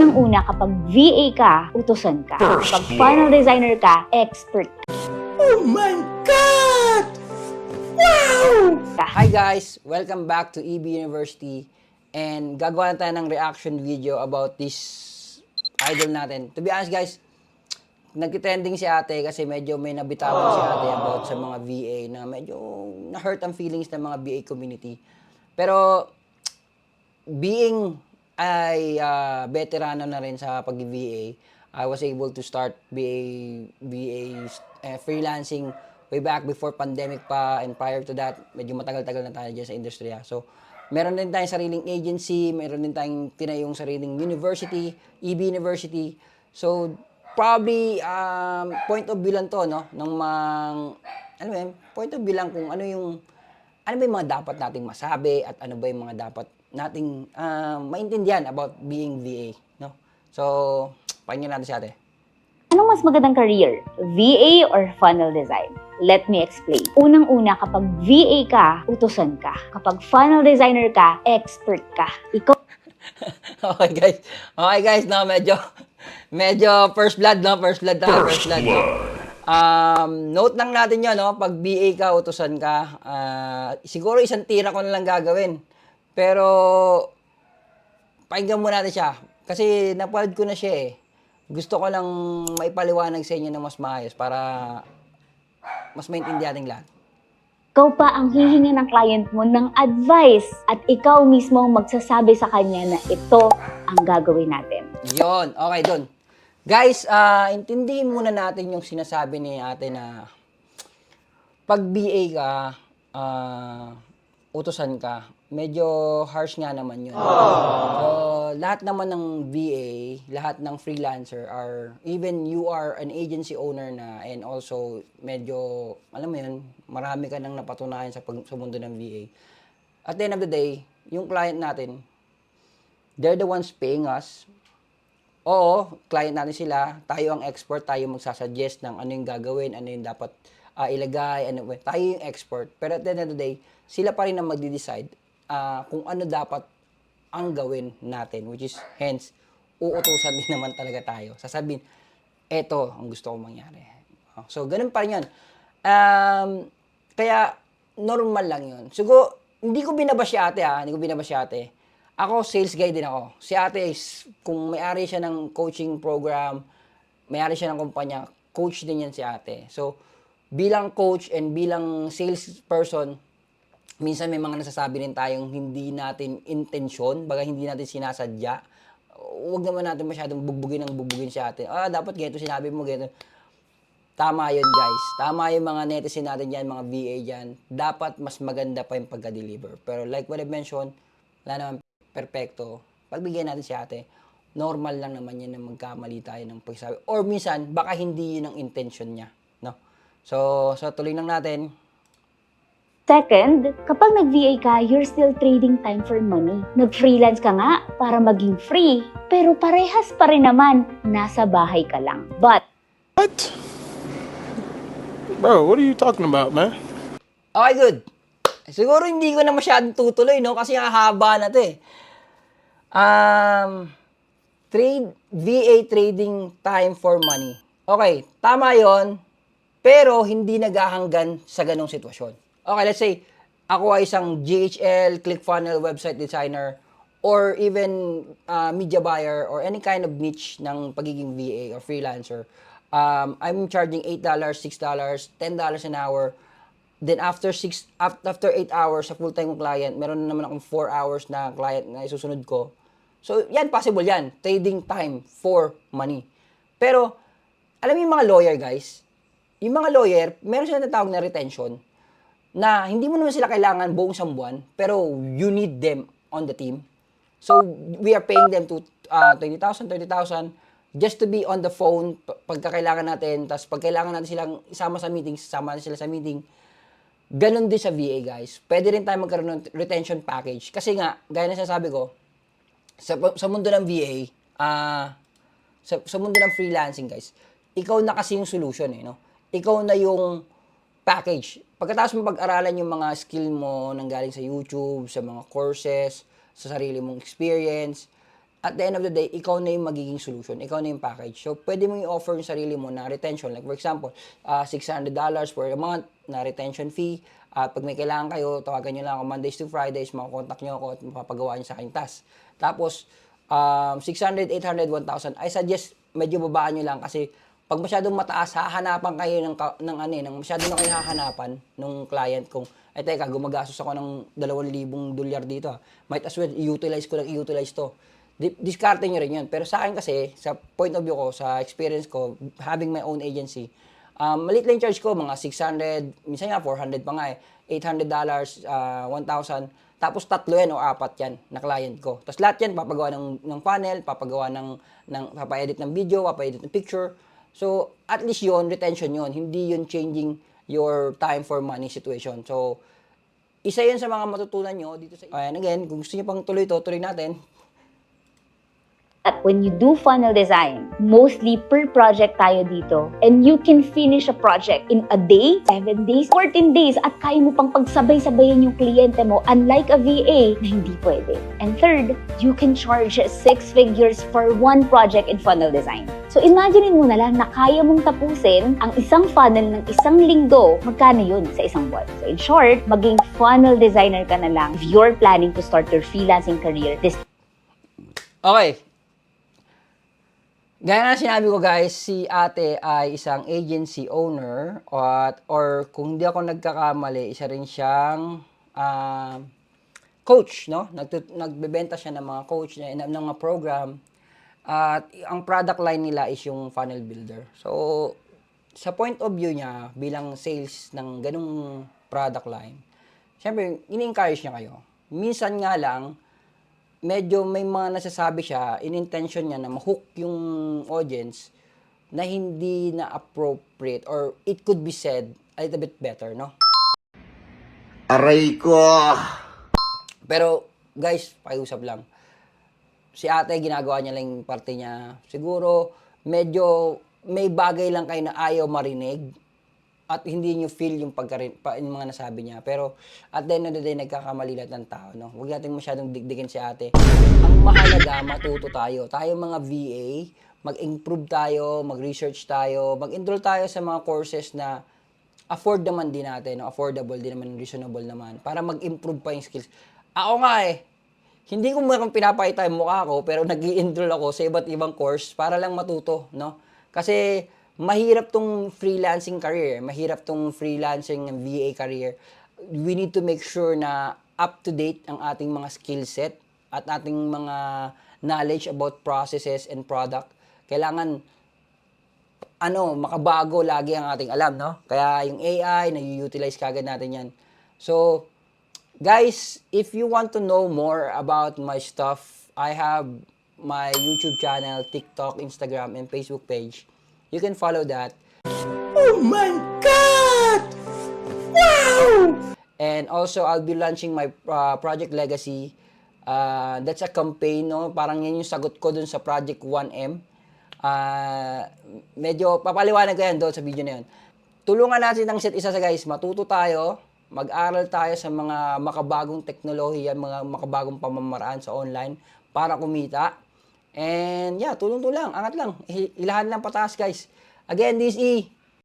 Unang-una, kapag VA ka, utusan ka. Kapag final designer ka, expert Oh my God! Wow! ka. Hi guys! Welcome back to EB University and gagawa na tayo ng reaction video about this idol natin. To be honest guys, nagtitrending si ate kasi medyo may nabitawan si ate about sa mga VA na medyo na-hurt ang feelings ng mga VA community. Pero being ay veterano na rin sa pag-VA, I was able to start VA freelancing way back before pandemic pa, and prior to that, medyo matagal-tagal na tayo dyan sa industriya. So, meron din tayong sariling agency, meron din tayong tinayong sariling university, EB University. So, probably, point of view lang to, no? Ano ba yun? Point of view lang kung ano ba yung mga dapat nating masabi at ano ba yung mga dapat nating maintindihan about being VA, no? So, pakinggan natin si ate. Anong mas magandang career? VA or funnel design? Let me explain. Unang-una, kapag VA ka, utusan ka. Kapag funnel designer ka, expert ka. Ikaw Okay guys, no, medyo first blood, no? First blood tayo, first blood, no? Note lang natin yun, no? Pag BA ka, utusan ka, siguro isang tira ko na lang gagawin. Pero, pakinggan mo natin siya. Kasi napanood ko na siya eh. Gusto ko lang maipaliwanag sa inyo na mas maayos para mas maintindihan ng lahat. pa ang hihinga ng client mo ng advice at ikaw mismo ang magsasabi sa kanya na ito ang gagawin natin. Yon, okay, dun. Guys, intindihin muna natin yung sinasabi ni ate na pag BA ka, utusan ka, medyo harsh nga naman yun. So, lahat naman ng VA, lahat ng freelancer are, even you are an agency owner na, and also medyo, alam mo yun, marami ka nang napatunayan sa mundo ng VA. At the end of the day, yung client natin, they're the ones paying us. Oo, client natin sila, tayo ang expert, tayo magsasuggest ng ano yung gagawin, ano yung dapat ilagay, tayo yung expert. Pero at the end of the day, sila pa rin ang magde-decide kung ano dapat ang gawin natin, which is, hence, uutusan din naman talaga tayo. Sasabihin, eto ang gusto kong mangyari. So, ganun pa rin yun. Kaya, normal lang yun. Siguro, hindi ko binabash si ate, hindi ko binabash si ate. Ako, sales guy din ako. Si ate is, kung may-ari siya ng coaching program, may-ari siya ng kumpanya, coach din yan si ate. So, bilang coach and bilang sales person, minsan may mga nasasabi rin tayong hindi natin intensyon, baga hindi natin sinasadya. Huwag naman natin masyadong bugbugin si ate. Dapat ganito, sinabi mo ganito. Tama yun, guys. Tama yung mga netizen natin yan, mga VA dyan. Dapat mas maganda pa yung pagka-deliver. Pero like what I mentioned, wala naman perfecto. Pagbigyan natin si ate, normal lang naman yan na magkamali tayo ng pagsabi. Or minsan, baka hindi yun ang intention niya. No? So tuloy lang natin. Second, kapag nag-VA ka, you're still trading time for money. Nag-freelance ka nga para maging free, pero parehas pa rin naman, nasa bahay ka lang. But, What? Bro, what are you talking about, man? Okay, good. Siguro hindi ko na masyadong tutuloy, no? Kasi ang haba na to eh. VA trading time for money. Okay, tama yon, pero hindi naghahanggan sa ganong sitwasyon. Okay, let's say, ako ay isang GHL, ClickFunnels, website designer, or even media buyer, or any kind of niche ng pagiging VA or freelancer. I'm charging $8, $6, $10 an hour. Then after 8 hours sa full-time client, meron na naman akong 4 hours na client na isusunod ko. So, yan, possible yan. Trading time for money. Pero, alam mo yung mga lawyer, guys? Yung mga lawyer, meron sila natawag na retention na hindi mo naman sila kailangan buong isang buwan, pero you need them on the team. So, we are paying them to 20,000, 30,000 just to be on the phone pagka kailangan natin. Tapos pag kailangan natin silang isama sa meeting, sasama natin sila sa meeting. Ganon din sa VA, guys. Pwede rin tayo magkaroon ng retention package. Kasi nga, gaya na sinasabi ko, sa mundo ng VA, sa mundo ng freelancing, guys, ikaw na kasi yung solution, no? Ikaw na yung package. Pagkatapos mo pag-aralan yung mga skill mo nang galing sa YouTube, sa mga courses, sa sarili mong experience, at the end of the day, ikaw na yung magiging solution. Ikaw na yung package. So, pwede mong i-offer yung sarili mo na retention. Like, for example, $600 per month na retention fee. At pag may kailangan kayo, tawagan nyo lang ako Mondays to Fridays, makakontakt nyo ako at mapapagawa nyo sa aking task. Tapos, 600, 800, 1,000. I suggest medyo babaan nyo lang kasi pag masyadong mataas, hahanapan kayo ng masyado na kayo hahanapan ng client kung, ay teka, gumagastos ako ng $2,000 dito. Might as well, i-utilize to. Discarte nyo rin yun. Pero sa akin kasi, sa point of view ko, sa experience ko, having my own agency, maliit lang yung charge ko, mga 600, minsan nga 400 pa nga $800, 1,000, tapos 3 yan o 4 yan na client ko. Tapos lahat yan, papagawa ng panel, papagawa papa-edit ng video, papa-edit ng picture. So, at least yon retention yon, hindi yun changing your time for money situation. So, isa yan sa mga matutunan nyo dito sa... And again, kung gusto nyo pang tuloy natin. At when you do funnel design, mostly per project tayo dito. And you can finish a project in a day, 7 days, 14 days, at kaya mo pang pagsabay-sabayan yung kliyente mo, unlike a VA na hindi pwede. And third, you can charge 6 figures for one project in funnel design. So imagine mo na lang na kaya mong tapusin ang isang funnel ng isang linggo, magkano yun sa isang buwan? So in short, maging funnel designer ka na lang if you're planning to start your freelancing career this. Okay. Gaya nga sinabi ko guys, si ate ay isang agency owner or kung hindi ako nagkakamali, isa rin siyang coach, no? Nagbebenta siya ng mga coach, ng mga program. At ang product line nila is yung funnel builder. So, sa point of view niya bilang sales ng ganung product line, syempre, ini-encourage niya kayo. Minsan nga lang, medyo may mga nasasabi siya, in-intention niya na ma-hook yung audience na hindi na appropriate or it could be said a little bit better, no? Aray ko! Pero, guys, pakiusap lang. Si ate, ginagawa niya lang yung parte niya. Siguro, medyo may bagay lang kayo na ayaw marinig at hindi nyo feel yung yung mga nasabi niya. Pero, at the end of the day, nagkakamali lahat ng tao, no? Huwag natin masyadong digdigin si ate. Ang mahalaga, matuto tayo. Tayo mga VA, mag-improve tayo, mag-research tayo, mag-enroll tayo sa mga courses na afford naman din natin, no? Affordable din naman, reasonable naman, para mag-improve pa yung skills. Ako nga hindi ko mukhang pinapakita yung mukha ko, pero nag-i-enroll ako sa iba't ibang course para lang matuto, no? Kasi, mahirap tong freelancing career, mahirap tong freelancing and VA career. We need to make sure na up-to-date ang ating mga skill set at ating mga knowledge about processes and product. Kailangan, makabago lagi ang ating alam, no? Kaya yung AI, na-utilize kagad natin yan. So, guys, if you want to know more about my stuff, I have my YouTube channel, TikTok, Instagram, and Facebook page. You can follow that. Oh my God! Wow! And also, I'll be launching my Project Legacy. That's a campaign, no? Parang yan yung sagot ko dun sa Project 1M. Medyo papaliwanag ko yan doon sa video na yun. Tulungan natin ang isa sa guys. Matuto tayo. Mag-aral tayo sa mga makabagong teknolohiya, mga makabagong pamamaraan sa online para kumita. And yeah, tulong-tulang, angat lang. Ilahan lang pataas guys. Again, this is